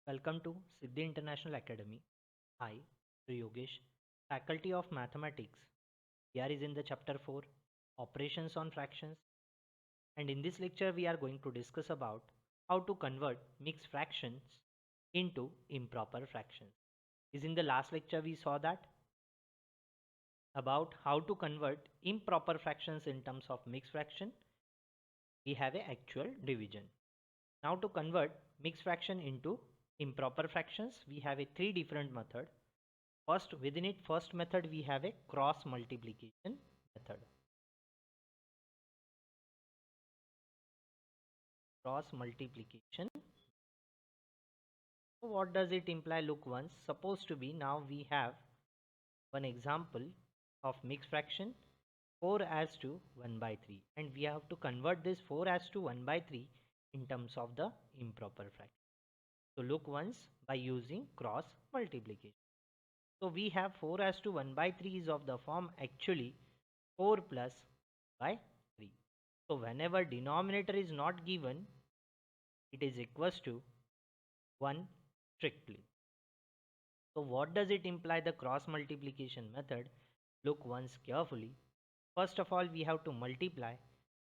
Welcome to Siddhi International Academy. I, Sri Yogesh, Faculty of Mathematics. Here is in the chapter 4, Operations on Fractions. And in this lecture, we are going to discuss about how to convert mixed fractions into improper fractions. Is in the last lecture we saw that about how to convert improper fractions in terms of mixed fraction. We have a actual division. Now to convert mixed fraction into improper fractions, we have a three different method. First, within it, first method we have a cross multiplication method. Cross multiplication. So what does it imply? Look once. Supposed to be now we have one example of mixed fraction 4 as to 1 by 3, and we have to convert this 4 as to 1 by 3 in terms of the improper fraction. So look once by using cross multiplication. So we have 4 as to 1 by 3 is of the form actually 4 plus by 3. So whenever denominator is not given, it is equals to 1 strictly. So what does it imply, the cross multiplication method? Look once carefully. First of all, we have to multiply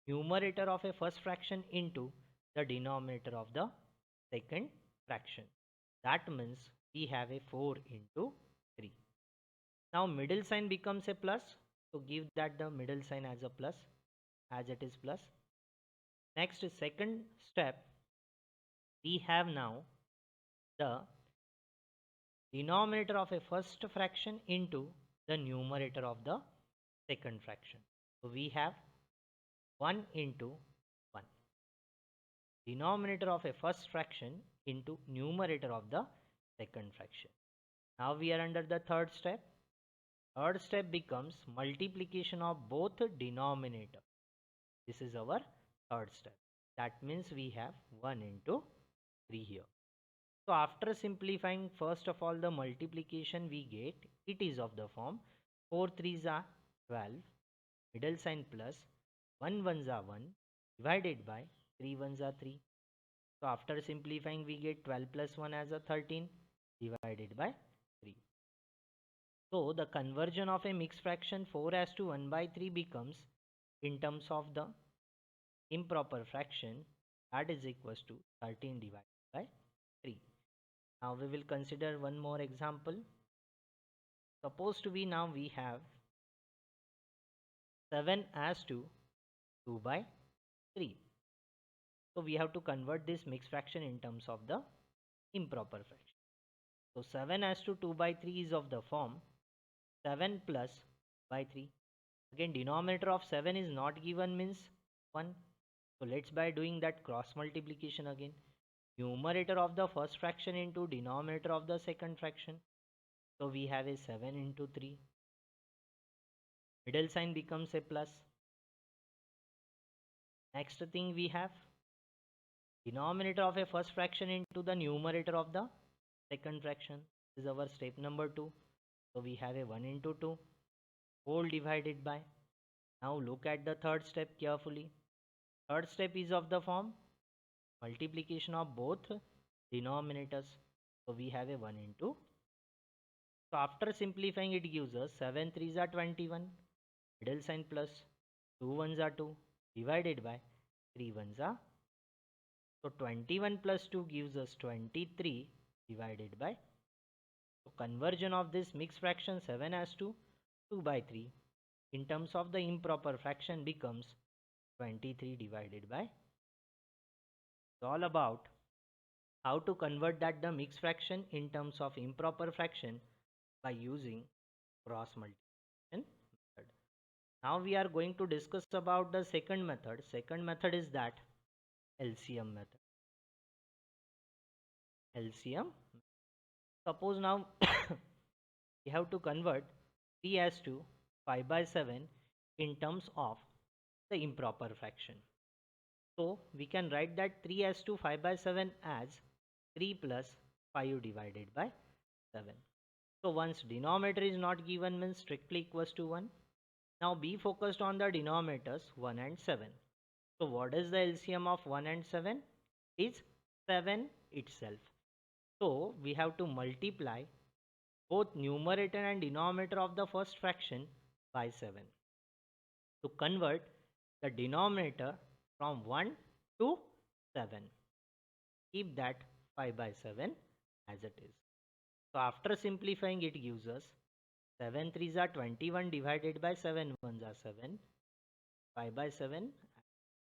numerator of a first fraction into the denominator of the second fraction. That means we have a 4 into 3. Now middle sign becomes a plus. So give that the middle sign as a plus, as it is plus. Next, second step, we have now the denominator of a first fraction into the numerator of the second fraction. So we have 1 into 1. Denominator of a first fraction into numerator of the second fraction. Now we are under the third step. Third step becomes multiplication of both denominator. This is our third step. That means we have 1 into 3 here. So after simplifying, first of all the multiplication we get, it is of the form 4 3s are 12, middle sign plus, 1 1s are 1, divided by 3 1s are 3. So after simplifying we get 12 plus 1 as a 13 divided by 3. So the conversion of a mixed fraction 4 as to 1 by 3 becomes, in terms of the improper fraction, that is equals to 13 divided by 3. Now we will consider one more example. Suppose to be now we have 7 as to 2 by 3. So we have to convert this mixed fraction in terms of the improper fraction. So 7 as to 2 by 3 is of the form 7 plus by 3. Again, denominator of 7 is not given, means 1. So let's by doing that cross multiplication again. Numerator of the first fraction into denominator of the second fraction. So we have a 7 into 3. Middle sign becomes a plus. Next thing we have denominator of a first fraction into the numerator of the second fraction. This is our step number 2. So we have a 1 into 2 whole divided by. Now look at the third step carefully. Third step is of the form multiplication of both denominators. So we have a 1 into. So after simplifying, it gives us 7 3s are 21, middle sign plus, 2 1s are 2, divided by 3 1s are. So 21 plus 2 gives us 23 divided by. So conversion of this mixed fraction 7 as to 2 by 3 in terms of the improper fraction becomes 23 divided by. It's all about how to convert that the mixed fraction in terms of improper fraction by using cross multiplication method. Now we are going to discuss about the second method. Second method is that LCM method. LCM. Suppose now we have to convert 3 as to 5 by 7 in terms of the improper fraction. So we can write that 3 as to 5 by 7 as 3 plus 5 divided by 7. So once denominator is not given, means strictly equals to 1. Now be focused on the denominators 1 and 7. So what is the LCM of 1 and 7? Is 7 itself. So we have to multiply both numerator and denominator of the first fraction by 7 to convert the denominator from 1 to 7. Keep that 5 by 7 as it is. So after simplifying, it gives us 7 3s are 21 divided by 7 1s are 7, 5 by 7.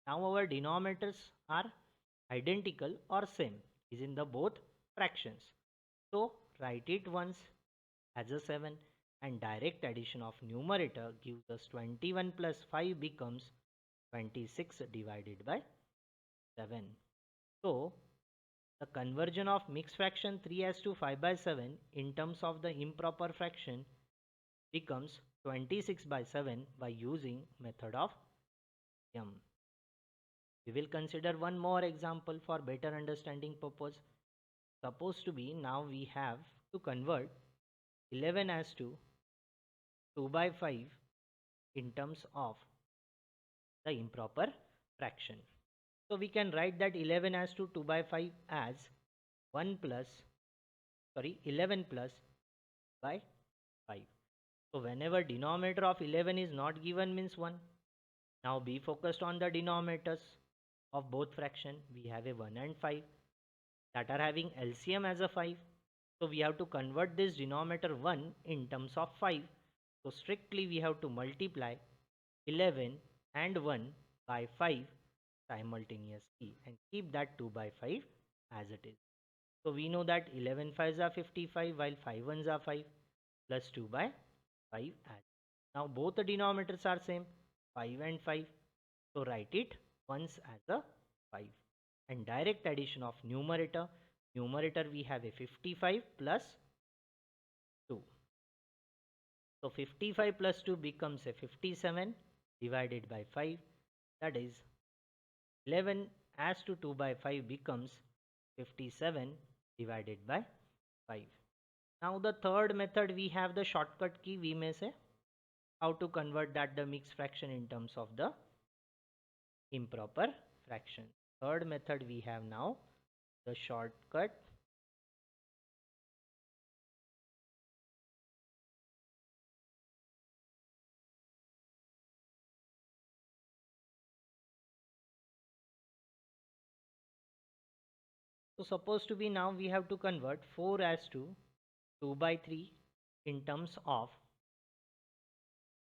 Now our denominators are identical or same is in the both fractions. So write it once as a 7 and direct addition of numerator gives us 21 plus 5 becomes 26 divided by 7. So the conversion of mixed fraction 3 as to 5 by 7 in terms of the improper fraction becomes 26 by 7 by using method of M. We will consider one more example for better understanding purpose. Suppose to be now we have to convert 11 as to 2 by 5 in terms of the improper fraction. So we can write that 11 as to 2 by 5 as 11 plus by 5. So whenever denominator of 11 is not given means 1. Now be focused on the denominators of both fraction. We have a 1 and 5 that are having LCM as a 5. So we have to convert this denominator 1 in terms of 5. So strictly we have to multiply 11 and 1 by 5 simultaneously and keep that 2 by 5 as it is. So we know that 11 5s are 55 while 5 1s are 5 plus 2 by 5 as. Now both the denominators are same 5 and 5. So write it once as a 5 and direct addition of numerator. Numerator we have a 55 plus 2. So 55 plus 2 becomes a 57 divided by 5, that is 11 as to 2 by 5 becomes 57 divided by 5. Now the third method we have the shortcut key, we may say how to convert that the mixed fraction in terms of the improper fraction. Third method we have now the shortcut So suppose to be now we have to convert 4 as to 2 by 3 in terms of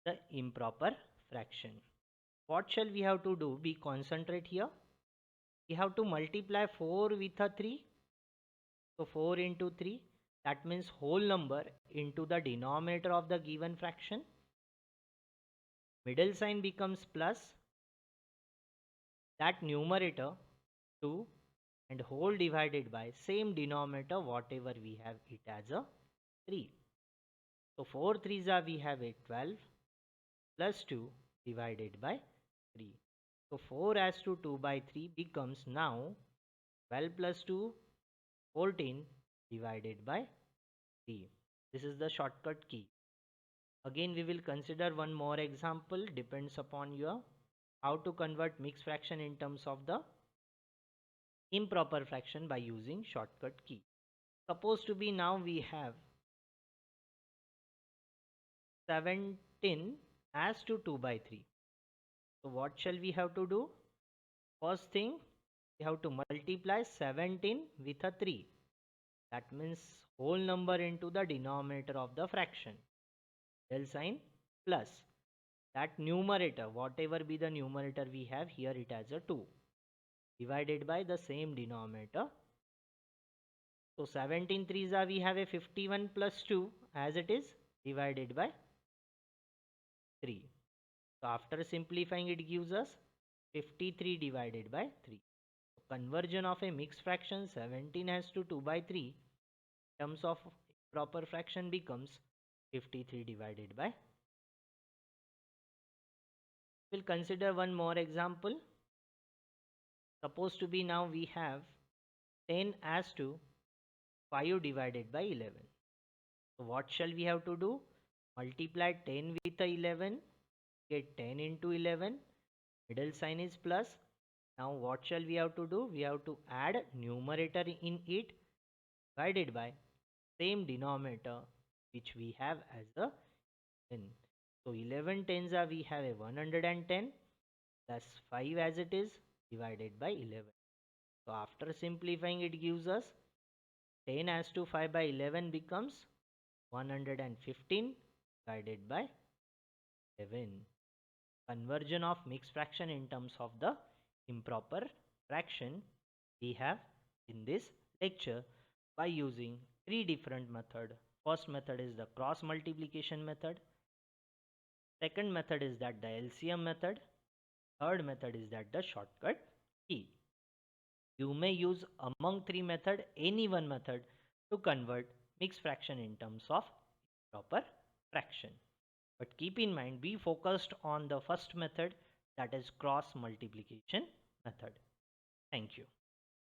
the improper fraction. What shall we have to do? Be concentrate here. We have to multiply 4 with a 3. So 4 into 3, that means whole number into the denominator of the given fraction. Middle sign becomes plus, that numerator 2 and whole divided by same denominator whatever we have it as a 3. So 4 3s are we have a 12 plus 2 divided by 3. So 4 as to 2 by 3 becomes now 12 plus 2 14 divided by 3. This is the shortcut key. Again we will consider one more example, depends upon your how to convert mixed fraction in terms of the improper fraction by using shortcut key. Suppose to be now we have 17 as to 2 by 3. So what shall we have to do? First thing, we have to multiply 17 with a 3. That means whole number into the denominator of the fraction. Del sign plus that numerator, whatever be the numerator we have here, it has a 2 divided by the same denominator. So 17 3s are we have a 51 plus 2 as it is divided by 3. So after simplifying it gives us 53 divided by 3. So conversion of a mixed fraction 17 as to 2 by 3 in terms of proper fraction becomes 53 divided by. We'll consider one more example. Suppose to be now we have 10 as to 5 divided by 11. So what shall we have to do? Multiply 10 with the 11, get 10 into 11, middle sign is plus. Now what shall we have to do? We have to add numerator in it. divided by same denominator which we have as the 10. So 11 tens are, we have a 110 plus 5 as it is divided by 11. So after simplifying, it gives us 10 as to 5 by 11 becomes 115 divided by 11. Conversion of mixed fraction in terms of the improper fraction we have in this lecture by using three different methods. First method is the cross multiplication method. Second method is that the LCM method. Third method is that the shortcut key. You may use among three methods any one method to convert mixed fraction in terms of proper fraction. But keep in mind, be focused on the first method, that is cross multiplication method. Thank you.